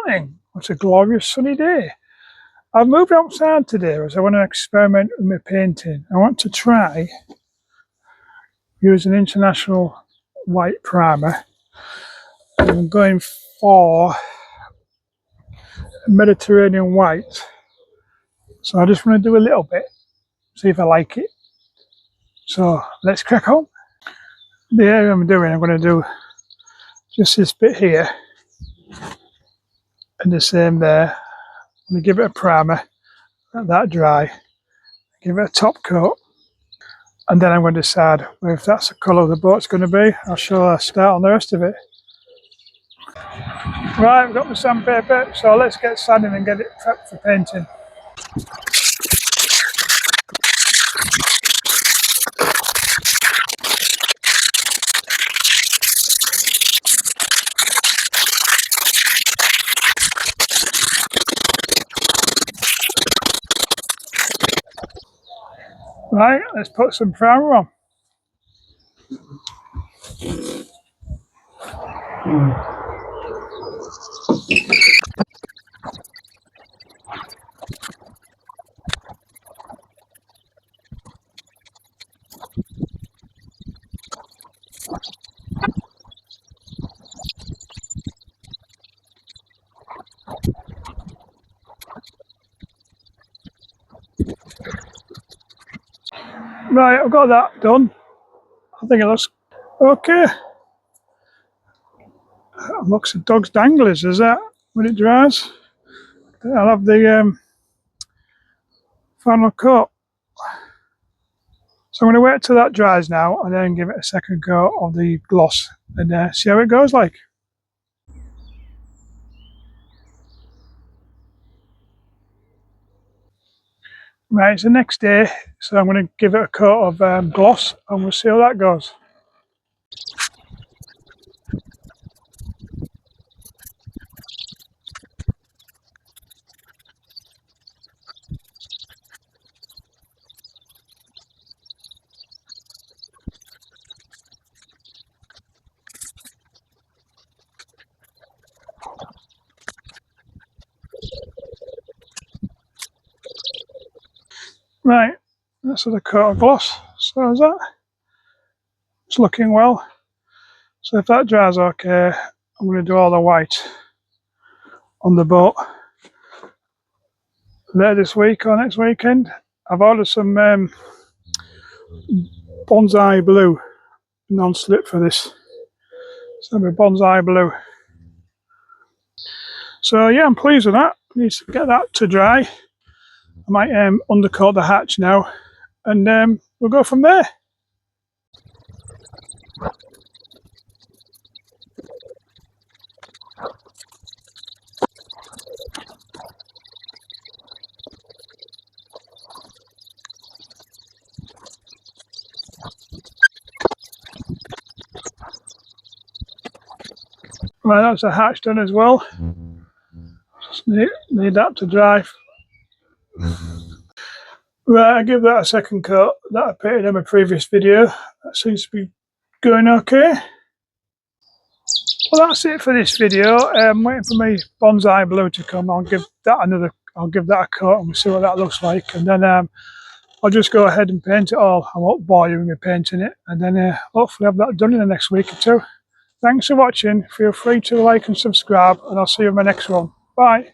morning. It's a glorious sunny day. I've moved outside today as I want to experiment with my painting. I want to try use an international white primer. I'm going for Mediterranean white. So I just want to do a little bit, see if I like it. So let's crack on. The area I'm going to do just this bit here and the same there. I'm going to give it a primer, let that dry, give it a top coat, and then I'm going to decide if that's the colour the boat's going to be. I'll start on the rest of it. Right, I've got my sandpaper, so let's get sanding and get it prepped for painting. Right, let's put some primer on. Right, I've got that done. I think it looks okay. It looks like dog's danglers, is that when it dries? I'll have the final coat. So I'm going to wait till that dries now and then give it a second coat of the gloss and see how it goes like. Right, it's the next day, so I'm going to give it a coat of gloss and we'll see how that goes. Right, that's the coat of gloss. So is that? It's looking well. So if that dries okay, I'm going to do all the white on the boat later this week or next weekend. I've ordered some bonsai blue non-slip for this. So it'll be bonsai blue. So yeah, I'm pleased with that. Need to get that to dry. I might undercoat the hatch now and we'll go from there. Right, that's the hatch done as well. Just need that to dry. Right, I give that a second coat that I painted in my previous video. That seems to be going okay. Well, that's it for this video. I'm waiting for my bonsai blue to come. I'll give that a coat and we'll see what that looks like. And then I'll just go ahead and paint it all. I won't bore you with me painting it. And then hopefully have that done in the next week or two. Thanks for watching. Feel free to like and subscribe, and I'll see you in my next one. Bye.